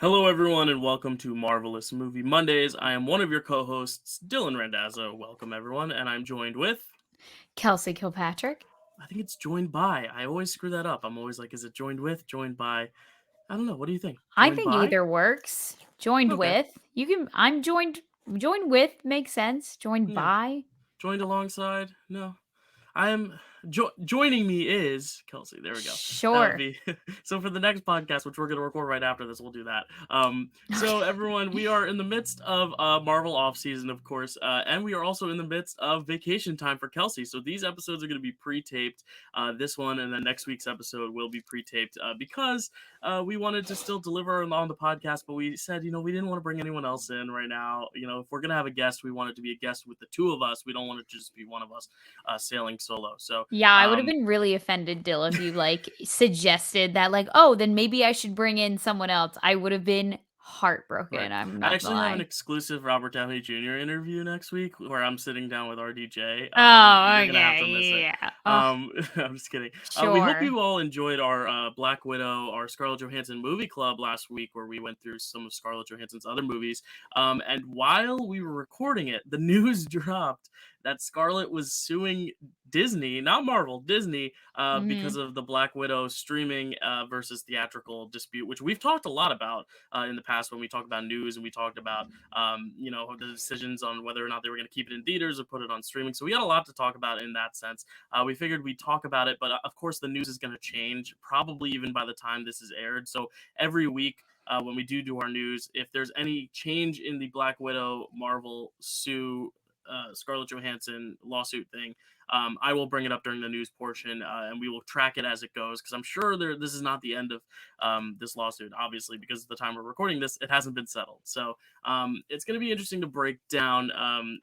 Hello, everyone, and welcome to Marvel-ous Movie Mondays. I am one of your co-hosts, Dylan Randazzo. Welcome, everyone, and I'm joined with... Kelsey Kilpatrick. I think it's joined by. I always screw that up. I'm always like, is it joined with, joined by? I don't know. What do you think? I Joined think by? either works. Joined Okay. with. You can I'm joined with makes sense. Joined Yeah. by. Joined alongside? No. I am joining me is Kelsey. There we go. That would Sure. be so for the next podcast, which we're going to record right after this. We'll do that. So Okay. everyone, we are in the midst of Marvel off season, of course, and we are also in the midst of vacation time for Kelsey. So these episodes are going to be pre-taped. This one and then next week's episode will be pre-taped because we wanted to still deliver on the podcast, but we said, we didn't want to bring anyone else in right now. If we're going to have a guest, we want it to be a guest with the two of us. We don't want it to just be one of us sailing solo. So Yeah, I would have been really offended, Dill, if you suggested that oh, then maybe I should bring in someone else. I would have been heartbroken. right. I'm I not gonna actually have an lie. exclusive Robert Downey Jr. interview next week where I'm sitting down with RDJ. Oh, You're gonna have to miss it. okay. Yeah. Oh, I'm just kidding. We hope sure. you all enjoyed our Black Widow, our Scarlett Johansson movie club last week, where we went through some of Scarlett Johansson's other movies. And while we were recording it, the news dropped that Scarlett was suing Disney, not Marvel, Disney, because Mhm. of the Black Widow streaming versus theatrical dispute, which we've talked a lot about in the past when we talked about news and we talked about the decisions on whether or not they were going to keep it in theaters or put it on streaming. So we got a lot to talk about in that sense. We figured we'd talk about it, but of course the news is going to change probably even by the time this is aired. So every week when we do our news, if there's any change in the Black Widow Marvel sue Scarlett Johansson lawsuit thing, I will bring it up during the news portion, and we will track it as it goes, because I'm sure this is not the end of this lawsuit, obviously, because at the time we're recording this, it hasn't been settled. So it's going to be interesting to break down.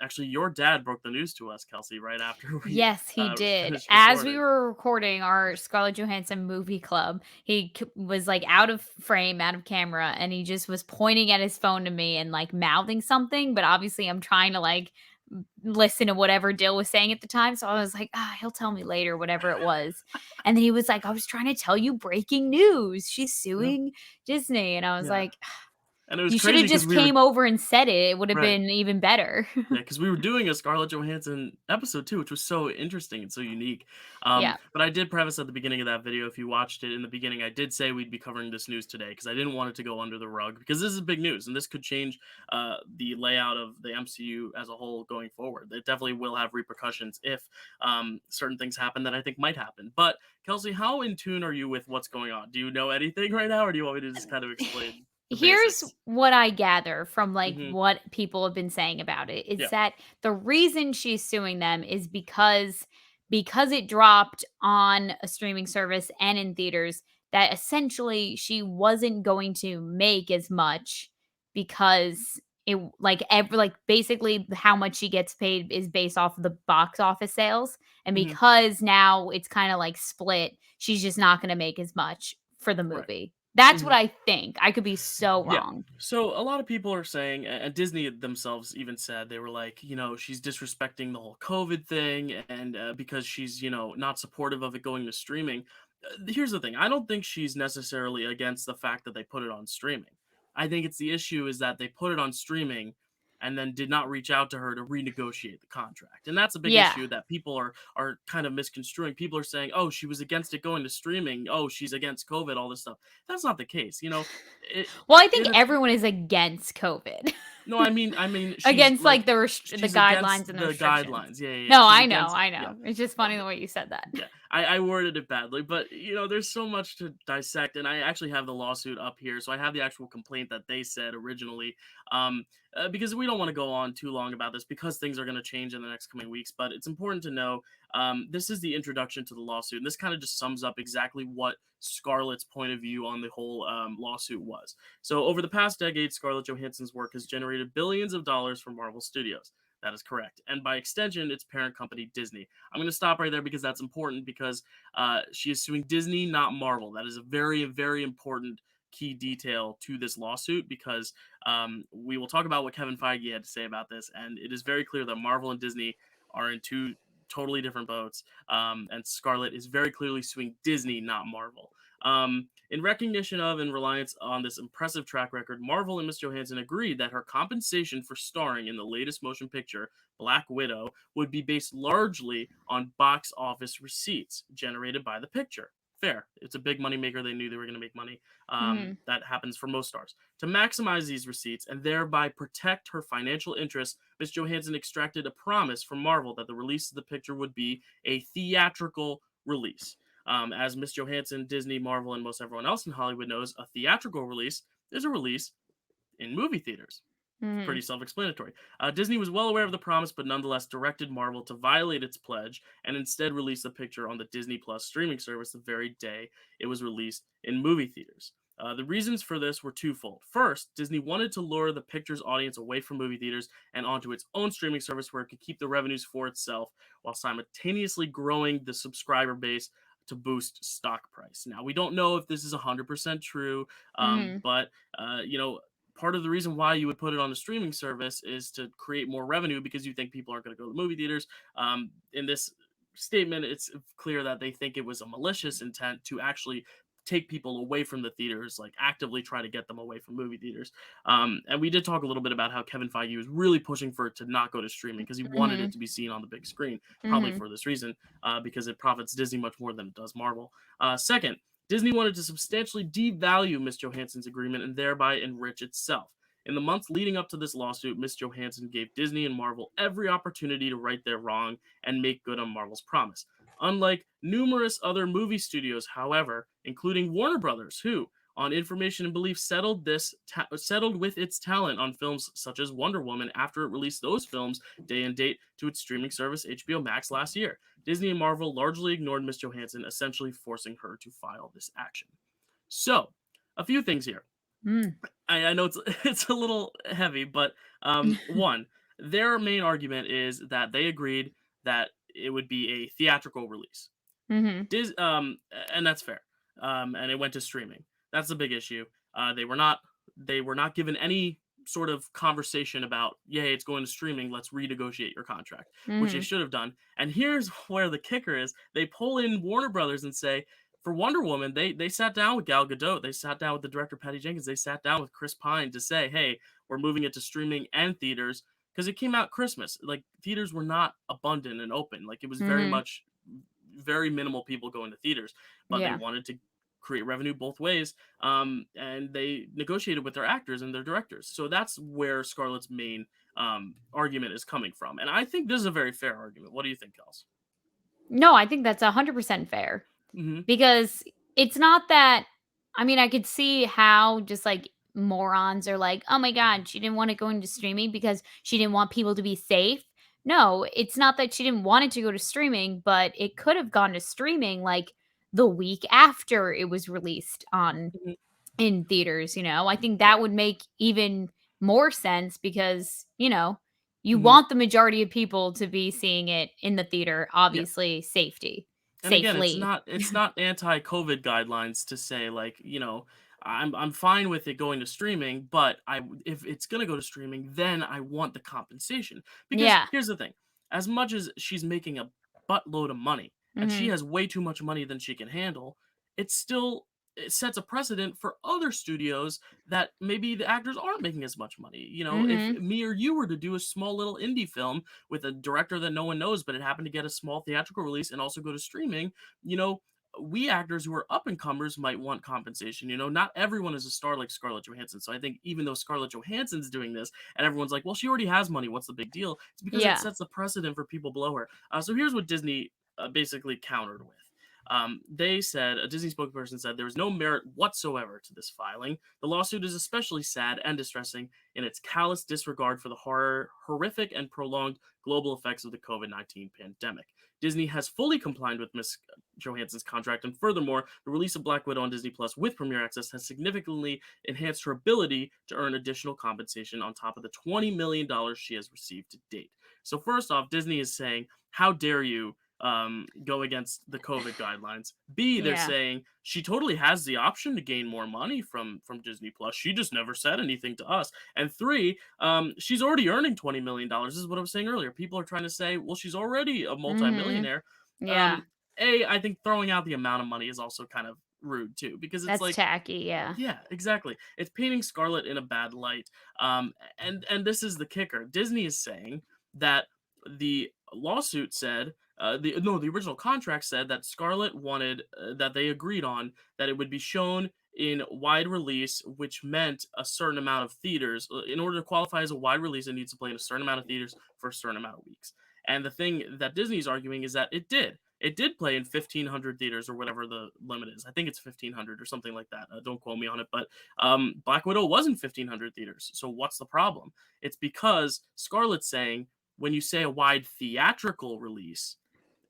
Actually, your dad broke the news to us, Kelsey, right after we Yes, he did. finished As we recording. were recording our Scarlett Johansson movie club, he was out of frame, out of camera, and he just was pointing at his phone to me and mouthing something. But obviously, I'm trying to listen to whatever Dill was saying at the time. So I was like, he'll tell me later, whatever it was. And then he was like, I was trying to tell you breaking news. She's Yeah, suing Disney. And I was yeah. like, And it was you should crazy have because just we were came over and said it. It would have right. been even better. Yeah, because we were doing a Scarlett Johansson episode too, which was so interesting and so unique. Yeah. But I did preface at the beginning of that video, if you watched it in the beginning, I did say we'd be covering this news today because I didn't want it to go under the rug, because this is big news and this could change the layout of the MCU as a whole going forward. It definitely will have repercussions if certain things happen that I think might happen. But Kelsey, how in tune are you with what's going on? Do you know anything right now, or do you want me to just kind of explain the Here's basics? what I gather from Hmm. what people have been saying about it is Yeah. that the reason she's suing them is because it dropped on a streaming service and in theaters, that essentially she wasn't going to make as much because basically how much she gets paid is based off of the box office sales, and Hmm. because now it's kind of split, she's just not going to make as much for the Right. movie. That's Hmm. what I think. I could be so Yeah. wrong. So a lot of people are saying, and Disney themselves even said, they were like, she's disrespecting the whole COVID thing, and because she's, not supportive of it going to streaming. Here's the thing: I don't think she's necessarily against the fact that they put it on streaming. I think it's the issue is that they put it on streaming and then did not reach out to her to renegotiate the contract, and that's a big Yeah. issue that people are kind of misconstruing. People are saying, oh, she was against it going to streaming. Oh, she's against COVID. All this stuff. That's not the case. It Well, I think it everyone is against COVID. no, I mean, she's Against like the she's guidelines against and the the restrictions. guidelines. Yeah, yeah, yeah. No, She's I know, against, I yeah. know. It's just funny the way you said that. Yeah, I worded it badly, but there's so much to dissect, and I actually have the lawsuit up here, so I have the actual complaint that they said originally. Because we don't want to go on too long about this because things are going to change in the next coming weeks, but it's important to know this is the introduction to the lawsuit, and this kind of just sums up exactly what Scarlett's point of view on the whole lawsuit was. So, over the past decade, Scarlett Johansson's work has generated billions of dollars for Marvel Studios. That is correct. And by extension, its parent company, Disney. I'm going to stop right there because that's important, because she is suing Disney, not Marvel. That is a very, very important key detail to this lawsuit, because we will talk about what Kevin Feige had to say about this. And it is very clear that Marvel and Disney are in two totally different boats. And Scarlett is very clearly suing Disney, not Marvel. In recognition of and reliance on this impressive track record, Marvel and Miss Johansson agreed that her compensation for starring in the latest motion picture, Black Widow, would be based largely on box office receipts generated by the picture. Fair. It's a big money maker. They knew they were going to make money. Mhm. That happens for most stars. To maximize these receipts and thereby protect her financial interests, Miss Johansson extracted a promise from Marvel that the release of the picture would be a theatrical release. As Miss Johansson, Disney, Marvel, and most everyone else in Hollywood knows, a theatrical release is a release in movie theaters. Mhm. Pretty self explanatory. Disney was well aware of the promise, but nonetheless directed Marvel to violate its pledge and instead release the picture on the Disney Plus streaming service the very day it was released in movie theaters. The reasons for this were twofold. First, Disney wanted to lure the picture's audience away from movie theaters and onto its own streaming service where it could keep the revenues for itself while simultaneously growing the subscriber base to boost stock price. Now, we don't know if this is 100% true, Mhm. but part of the reason why you would put it on a streaming service is to create more revenue because you think people aren't going to go to the movie theaters. In this statement, it's clear that they think it was a malicious intent to actually take people away from the theaters, like actively try to get them away from movie theaters. And we did talk a little bit about how Kevin Feige was really pushing for it to not go to streaming because he wanted it Mhm. to be seen on the big screen, probably Mhm. for this reason, because it profits Disney much more than it does Marvel. Second, Disney wanted to substantially devalue Miss Johansson's agreement and thereby enrich itself. In the months leading up to this lawsuit, Miss Johansson gave Disney and Marvel every opportunity to right their wrong and make good on Marvel's promise. Unlike numerous other movie studios, however, including Warner Brothers, who, on information and belief, settled with its talent on films such as Wonder Woman after it released those films day and date to its streaming service HBO Max last year. Disney and Marvel largely ignored Miss Johansson, essentially forcing her to file this action. So, a few things here. Mm. I know it's it's a little heavy, but one, their main argument is that they agreed that it would be a theatrical release. Mhm. And that's fair. And it went to streaming. That's the big issue. They were not given any sort of conversation about, yeah, it's going to streaming. Let's renegotiate your contract, which they Mhm. should have done. And here's where the kicker is: they pull in Warner Brothers and say, for Wonder Woman, they sat down with Gal Gadot, they sat down with the director Patty Jenkins, they sat down with Chris Pine to say, hey, we're moving it to streaming and theaters because it came out Christmas. Like theaters were not abundant and open. Like it was very Mhm. much very minimal people going to theaters, but they Yeah. wanted to create revenue both ways. And they negotiated with their actors and their directors. So that's where Scarlett's main argument is coming from. And I think this is a very fair argument. What do you think, Kels? No, I think that's 100% fair. Mm-hmm. Because it's not that I mean, I could see how just, like, morons are like, "Oh my god, she didn't want it going to streaming because she didn't want people to be safe." No, it's not that she didn't want it to go to streaming, but it could have gone to streaming, like, the week after it was released on Mm-hmm. in theaters, you know? I think Yeah. that would make even more sense because, you Mm-hmm. want the majority of people to be seeing it in the theater, Yeah. obviously, And again, it's safely. not it's not anti-COVID guidelines to say like, I'm fine with it going to streaming, but if it's gonna go to streaming, then I want the compensation. Because Yeah. here's the thing, as much as she's making a buttload of money and she Mhm. has way too much money than she can handle, it sets a precedent for other studios that maybe the actors aren't making as much money. If Mhm. me or you were to do a small little indie film with a director that no one knows, but it happened to get a small theatrical release and also go to streaming, you know, we actors who are up and comers might want compensation. Not everyone is a star like Scarlett Johansson. So I think even though Scarlett Johansson's doing this and everyone's like, well, she already has money. What's the big deal? It's because it Yeah. sets a precedent for people below her. So here's what Disney basically countered with. They said, a Disney spokesperson said, there is no merit whatsoever to this filing. The lawsuit is especially sad and distressing in its callous disregard for the horrific and prolonged global effects of the COVID-19 pandemic. Disney has fully complied with Ms. Johansson's contract, and furthermore, the release of Black Widow on Disney Plus with Premier Access has significantly enhanced her ability to earn additional compensation on top of the $20 million she has received to date. So, first off, Disney is saying, how dare you go against the COVID guidelines. B, they're Yeah. saying she totally has the option to gain more money from Disney Plus. She just never said anything to us. And three, she's already earning $20 million. This is what I was saying earlier. People are trying to say, well, she's already a Mhm. multimillionaire. Yeah. Um, I think throwing out the amount of money is also kind of rude too, because it's That's like, tacky, yeah. yeah, exactly. It's painting Scarlett in a bad light. And this is the kicker. Disney is saying that the lawsuit said the original contract said that Scarlett wanted that they agreed on that it would be shown in wide release, which meant a certain amount of theaters. In order to qualify as a wide release, it needs to play in a certain amount of theaters for a certain amount of weeks. And the thing that Disney's arguing is that it did. It did play in 1,500 theaters or whatever the limit is. I think it's 1,500 or something like that. Don't quote me on it, but Black Widow was in 1,500 theaters. So what's the problem? It's because Scarlett's saying when you say a wide theatrical release,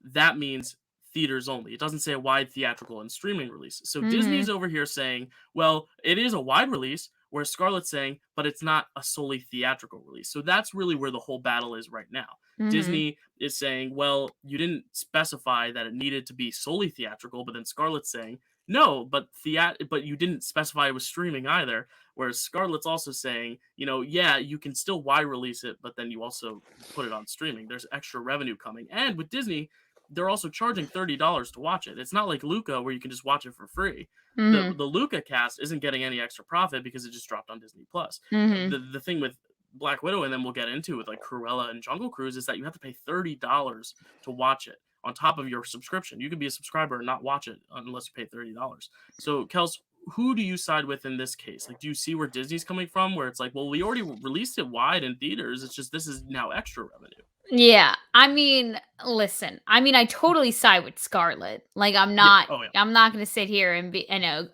that means theaters only. It doesn't say a wide theatrical and streaming release. So Disney's Mhm. over here saying, well, it is a wide release, whereas Scarlett's saying, but it's not a solely theatrical release. So that's really where the whole battle is right now. Mhm. Disney is saying, well, you didn't specify that it needed to be solely theatrical, but then Scarlett's saying, no, but you didn't specify it was streaming either. Whereas Scarlett's also saying, yeah, you can still wide release it, but then you also put it on streaming. There's extra revenue coming. And with Disney, they're also charging $30 to watch it. It's not like Luca where you can just watch it for free. The Mhm. the Luca cast isn't getting any extra profit because it just dropped on Disney Plus. Mhm. The thing with Black Widow, and then we'll get into with like Cruella and Jungle Cruise, is that you have to pay $30 to watch it on top of your subscription. You can be a subscriber and not watch it unless you pay $30. So, Kels, who do you side with in this case? Like, do you see where Disney's coming from? Where it's like, well, we already released it wide in theaters. It's just this is now extra revenue. Yeah, I mean, listen, I mean, I totally side with Scarlett. Like, Yeah. Oh yeah. I'm not gonna sit here and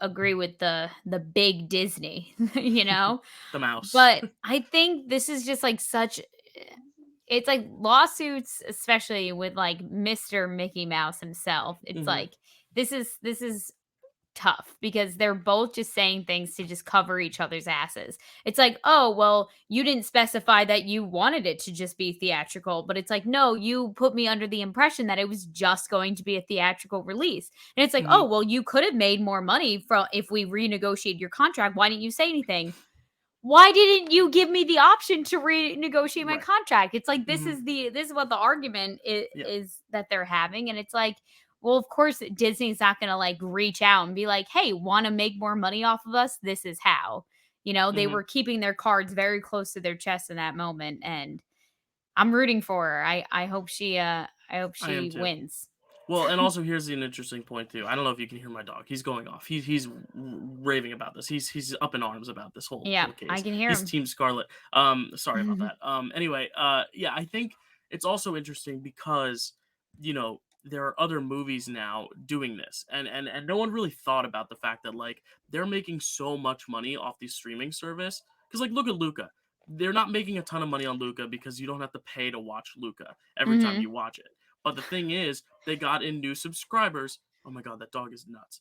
agree with the big Disney, you know? The mouse. But I think this is just like such it's like lawsuits, especially with like Mr. Mickey Mouse himself. It's Hmm. like this is tough because they're both just saying things to just cover each other's asses. It's like, "Oh, well, you didn't specify that you wanted it to just be theatrical." But it's like, "No, you put me under the impression that it was just going to be a theatrical release." And it's like, Hmm. "Oh, well, you could have made more money from if we renegotiated your contract. Why didn't you say anything?" Why didn't you give me the option to renegotiate my Right. contract? It's like Hmm. this is what the argument Yeah. is that they're having, and it's like, well, of course Disney's not going to like reach out and be like, "Hey, want to make more money off of us? This is how." They Hmm. were keeping their cards very close to their chest in that moment, and I'm rooting for her. I hope I am she too. wins. Well, and also here's an interesting point too. I don't know if you can hear my dog. He's going off. He's raving about this. He's up in arms about this whole Yeah, I case. can hear He's him. Team Scarlet. Sorry about that. Anyway, yeah, I think it's also interesting because there are other movies now doing this, and no one really thought about the fact that like they're making so much money off these streaming service. Because like look at Luca. They're not making a ton of money on Luca because you don't have to pay to watch Luca every time Mhm. you watch it. But the thing is, they got in new subscribers. Oh my god, that dog is nuts.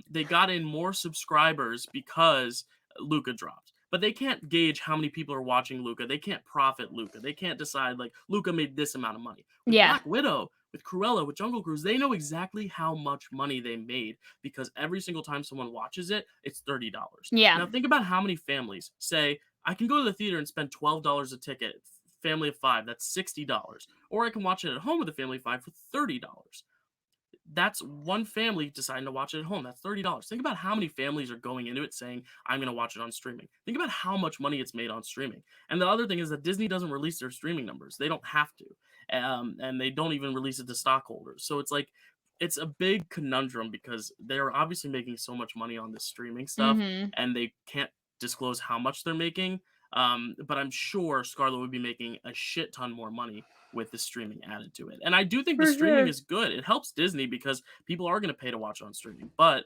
They got in more subscribers because Luca dropped. But they can't gauge how many people are watching Luca. They can't profit Luca. They can't decide like Luca made this amount of money. With Yeah. Black Widow, with Cruella, with Jungle Cruise, they know exactly how much money they made because every single time someone watches it, it's $30. Yeah. Now think about how many families say, I can go to the theater and spend $12 a ticket, family of five, that's $60. Or I can watch it at home with a family of five for $30. That's one family deciding to watch it at home. That's $30. Think about how many families are going into it saying, I'm going to watch it on streaming. Think about how much money it's made on streaming. And the other thing is that Disney doesn't release their streaming numbers. They don't have to. And they don't even release it to stockholders. So it's like, it's a big conundrum because they're obviously making so much money on this streaming stuff Mhm. and they can't disclose how much they're making. But I'm sure Scarlett would be making a shit ton more money with the streaming added to it. And I do think the For streaming sure. is good. It helps Disney because people are going to pay to watch it on streaming. But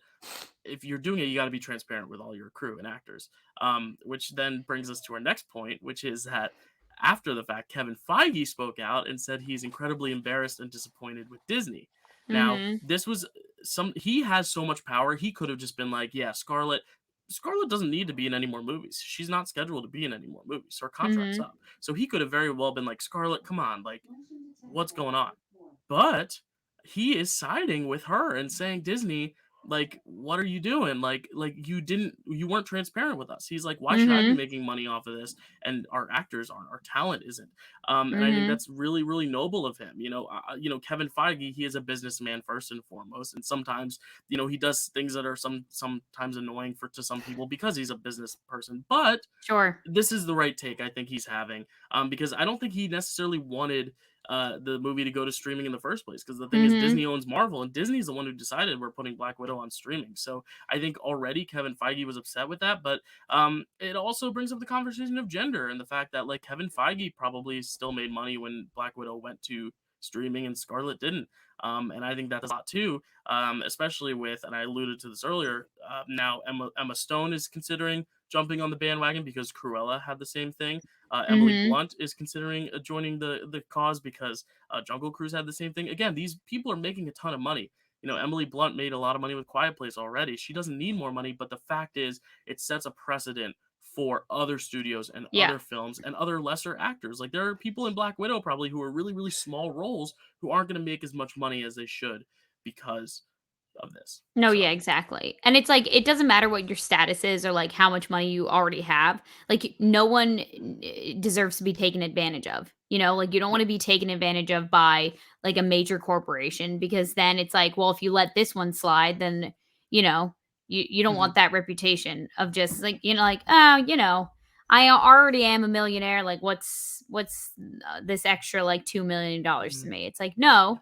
if you're doing it, you got to be transparent with all your crew and actors. Which then brings us to our next point, which is that after the fact, Kevin Feige spoke out and said he's incredibly embarrassed and disappointed with Disney. Now, Mhm. this was he has so much power. He could have just been like, yeah, Scarlett doesn't need to be in any more movies. She's not scheduled to be in any more movies. Her contract's Mhm. up. So he could have very well been like, Scarlett, come on, like what's going on? But he is siding with her and saying, Disney, Like, what are you doing? You weren't transparent with us. He's like, why should I be Mhm. making money off of this? And our actors aren't, our talent isn't. And I think Mhm. that's really, really noble of him. Kevin Feige, he is a businessman first and foremost. And sometimes, he does things that are sometimes annoying to some people because he's a business person. But Sure. this is the right take I think he's having, because I don't think he necessarily wanted the movie to go to streaming in the first place. Because the thing is, Mhm. Disney owns Marvel, and Disney's the one who decided we're putting Black Widow on streaming. So I think already Kevin Feige was upset with that, but it also brings up the conversation of gender and the fact that like Kevin Feige probably still made money when Black Widow went to streaming and Scarlett didn't. And I think that's a lot too, especially with, and I alluded to this earlier. Now Emma Stone is considering jumping on the bandwagon because Cruella had the same thing. Emily Mhm. Blunt is considering joining the cause because Jungle Cruise had the same thing. Again, these people are making a ton of money. Emily Blunt made a lot of money with Quiet Place already. She doesn't need more money, but the fact is, it sets a precedent for other studios and Yeah. other films and other lesser actors. Like there are people in Black Widow probably who are really really small roles who aren't going to make as much money as they should because of this. No, yeah, So, exactly. And it's like it doesn't matter what your status is or like how much money you already have. Like no one deserves to be taken advantage of. Like you don't want yeah. to be taken advantage of by like a major corporation because then it's like, well, if you let this one slide, then you know, you don't Mhm, want that reputation of just like, like, oh, I already am a millionaire. Like what's this extra like $2 million to mhm. me? It's like, no,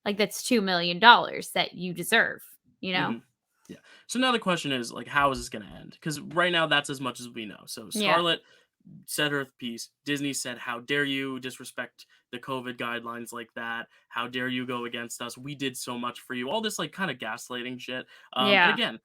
like that's $2 million that you deserve, you know? Mhm. Yeah. So now the question is like, how is this going to end? Because right now that's as much as we know. So Yeah. Scarlett said her piece. Disney said, "How dare you disrespect the COVID guidelines like that? How dare you go against us? We did so much for you." All this like kind of gaslighting shit. And Yeah. again,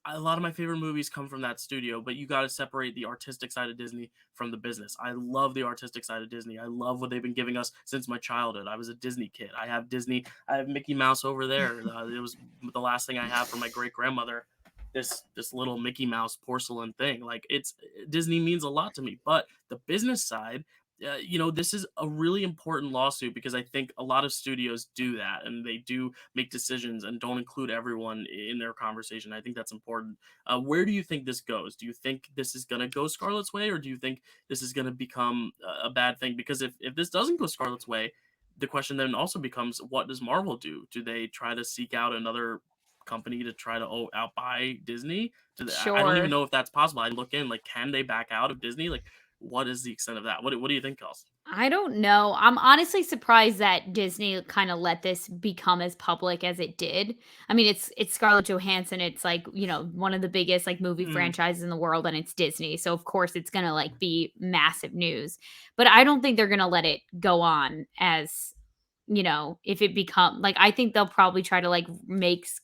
a lot of my favorite movies come from that studio, but you got to separate the artistic side of Disney from the business. I love the artistic side of Disney. I love what they've been giving us since my childhood. I was a Disney kid. I have Disney. I have Mickey Mouse over there. It was the last thing I have from my great grandmother. This little Mickey Mouse porcelain thing. Like it's Disney means a lot to me, but the business side, this is a really important lawsuit because I think a lot of studios do that and they do make decisions and don't include everyone in their conversation. I think that's important. Where do you think this goes? Do you think this is going to go Scarlett's way, or do you think this is going to become a bad thing? Because if this doesn't go Scarlett's way, the question then also becomes, what does Marvel do? Do they try to seek out another company to try to outbuy Disney? I don't even Sure. know if that's possible. I look in like, can they back out of Disney? Like, what is the extent of that? What do you think, Kels? I don't know. I'm honestly surprised that Disney kind of let this become as public as it did. I mean, it's Scarlett Johansson. It's like, one of the biggest like movie Mm, franchises in the world and it's Disney. So of course it's going to like be massive news. But I don't think they're going to let it go on as if it become like I think they'll probably try to like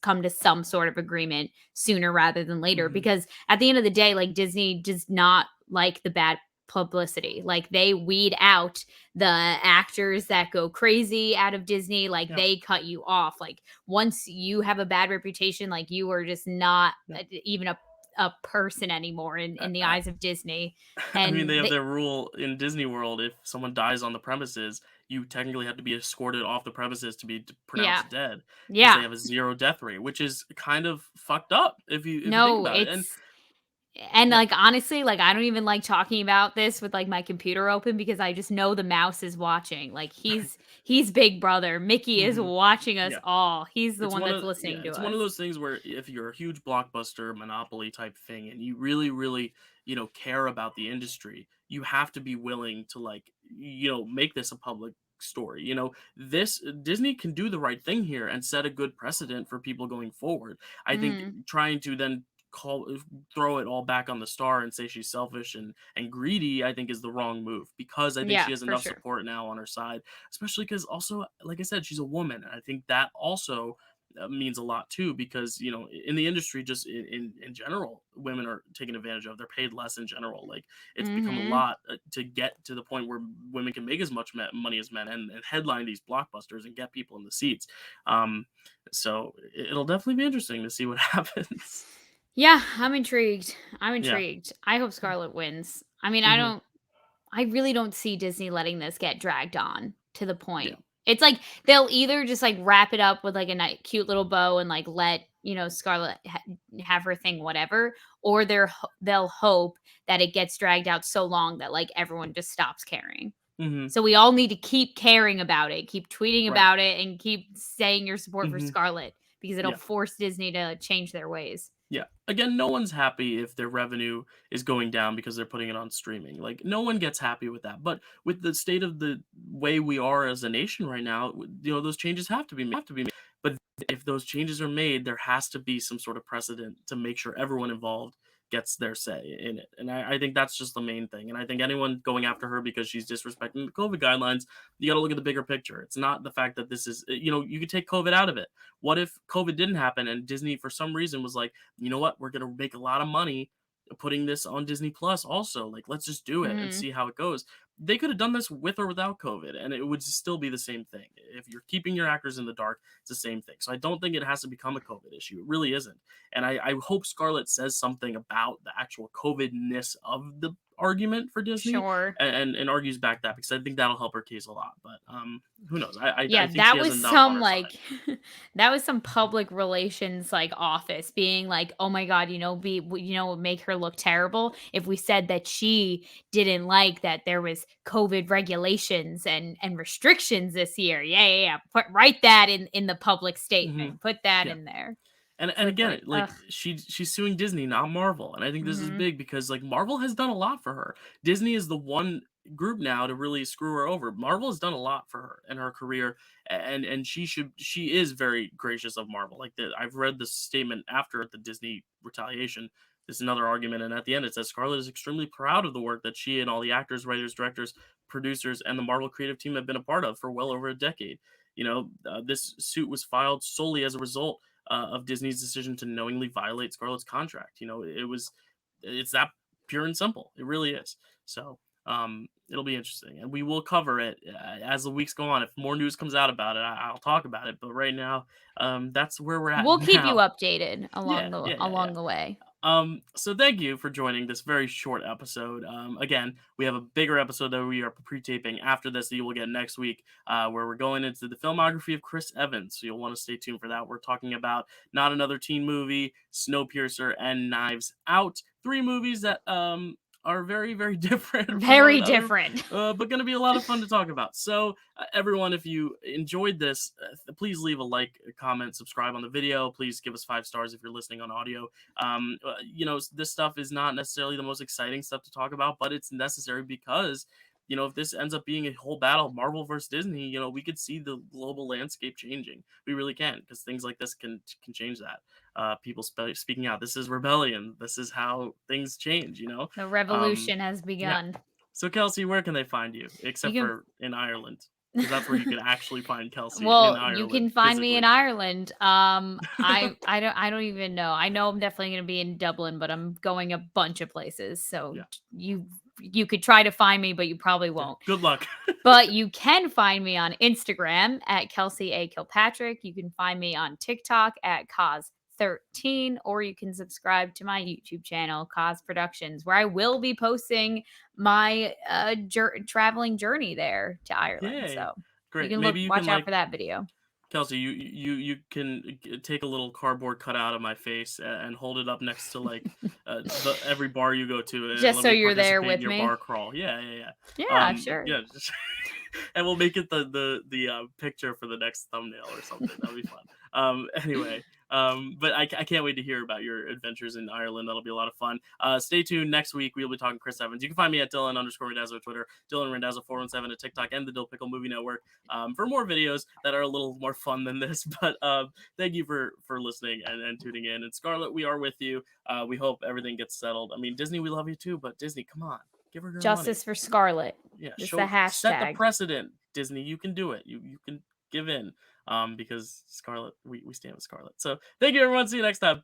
come to some sort of agreement sooner rather than later mhm, because at the end of the day, like Disney does not like the bad publicity. Like they weed out the actors that go crazy out of Disney. Like yeah, they cut you off. Like once you have a bad reputation, like you are just not yeah. even a person anymore in the I eyes of Disney. I mean, they And have they, their rule in Disney World. If someone dies on the premises, you technically have to be escorted off the premises to be yeah, pronounced dead because yeah. they have a zero death rate, which is kind of fucked up if you think No, about it. And and, yeah, like, honestly, like, I don't even like talking about this with, like, my computer open because I just know the mouse is watching. Like, he's big brother. Mickey is mhm, watching us yeah. all. He's the It's one one that's of yeah, listening to it's one us. of those things where if you're a huge blockbuster monopoly type thing and you really, really, care about the industry, you have to be willing to like, make this a public story. This Disney can do the right thing here and set a good precedent for people going forward. I think Mhm. trying to then call throw it all back on the star and say she's selfish and greedy, I think is the wrong move because I think she Yeah, has for enough sure. support now on her side, especially because also, like I said, she's a woman, and I think that also means a lot too because in the industry, just in general, women are taken advantage of. They're paid less in general. Like it's become a Mhm. lot to get to the point where women can make as much money as men and headline these blockbusters and get people in the seats. Um so it'll definitely be interesting to see what happens. Yeah, I'm intrigued. I'm Yeah. intrigued. I hope Scarlet wins. I mean, Hmm. I really don't see Disney letting this get dragged on to the Yeah. point. It's like they'll either just like wrap it up with like a cute little bow and like let Scarlett have her thing, whatever, or they'll hope that it gets dragged out so long that like everyone just stops caring. Hmm. So we all need to keep caring about it, keep tweeting Right. about it, and keep saying your support for Hmm. Scarlett because it'll Yeah. force Disney to change their ways. Yeah. Again, no one's happy if their revenue is going down because they're putting it on streaming. Like, no one gets happy with that. But with the state of the way we are as a nation right now, those changes have to be made. But if those changes are made, there has to be some sort of precedent to make sure everyone involved gets their say in it. And I think that's just the main thing. And I think anyone going after her because she's disrespecting the COVID guidelines, you got to look at the bigger picture. It's not the fact that this is, you could take COVID out of it. What if COVID didn't happen and Disney, for some reason, was like, you know what, we're gonna make a lot of money putting this on Disney Plus also. Like, let's just do it and Mhm. see how it goes. They could have done this with or without COVID, and it would still be the same thing. If you're keeping your actors in the dark, it's the same thing. So I don't think it has to become a COVID issue. It really isn't. And I hope Scarlett says something about the actual COVID-ness of the argument for Disney Sure. and argues back that, because I think that'll help her case a lot. But who knows? I Yeah, think she that has was enough on some her side. like that was some public relations like office being like, "Oh my god, what would make her look terrible if we said that she didn't like that there was COVID regulations and restrictions this year." Yeah, yeah, yeah. Write that in the public Hmm. statement. Put that Yeah. in there. And So it's again, like, like ugh. she's suing Disney, not Marvel, and I think this is Mhm. big because like Marvel has done a lot for her. Disney is the one group now to really screw her over. Marvel has done a lot for her in her career, and she is very gracious of Marvel. Like I've read this statement after the Disney retaliation. There's another argument, and at the end it says Scarlett is extremely proud of the work that she and all the actors, writers, directors, producers, and the Marvel creative team have been a part of for well over a decade. This suit was filed solely as a result of Disney's decision to knowingly violate Scarlett's contract. It's that pure and simple. It really is. So it'll be interesting, and we will cover it as the weeks go on. If more news comes out about it, I'll talk about it. But right now, that's where we're at We'll keep you now. updated Yeah, along the yeah, yeah, yeah. along the way. So thank you for joining this very short episode. Again, we have a bigger episode that we are pre-taping after this that you will get next week, where we're going into the filmography of Chris Evans. So you'll want to stay tuned for that. We're talking about Not Another Teen Movie, Snowpiercer, and Knives Out. Three movies that are very, very different from one Very another, different. but going to be a lot of fun to talk about. So everyone, if you enjoyed this, please leave a like, a comment, subscribe on the video. Please give us 5 stars if you're listening on audio. This stuff is not necessarily the most exciting stuff to talk about, but it's necessary because if this ends up being a whole battle, Marvel versus Disney, we could see the global landscape changing. We really can, because things like this can change that. People speaking out. This is rebellion. This is how things change. The Um, revolution has yeah. begun. So Kelsey, where can they find you, You except can for in Ireland? Because that's where you can actually find Kelsey, in Well, you Ireland, can find me in physically. Ireland. I don't even know. I know I'm definitely going to be in Dublin, but I'm going a bunch of places. So Yeah. you could try to find me, but you probably Yeah. won't. Good luck. But you can find me on Instagram at Kelsey A. Kilpatrick. You can find me on TikTok at Cause13, or you can subscribe to my YouTube channel, Cause Productions, where I will be posting my traveling journey there to Ireland. Yay. So you Great. can Maybe you can watch out like for that video. Kelsey, you can take a little cardboard cutout of my face and hold it up next to like the every bar you go to, and Just let so me you're there participate in with your bar me. crawl. Yeah, yeah, yeah. Yeah, sure. Yeah, and we'll make it the picture for the next thumbnail or something. That'll be fun. Anyway, but I can't wait to hear about your adventures in Ireland. That'll be a lot of fun. Stay tuned. Next week we'll be talking Chris Evans. You can find me at Dylan_Randazzo on Twitter, Dylan Randazzo 417 at TikTok, and the Dill Pickle Movie Network for more videos that are a little more fun than this. But thank you for listening and tuning in. And Scarlett, we are with you. We hope everything gets settled. I mean, Disney, we love you too, but Disney, come on, give her money. Justice for Scarlet. Yeah, This is the set the hashtag. precedent. Disney, you can do it. You can give in. Because Scarlett, we stand with Scarlett. So thank you, everyone. See you next time.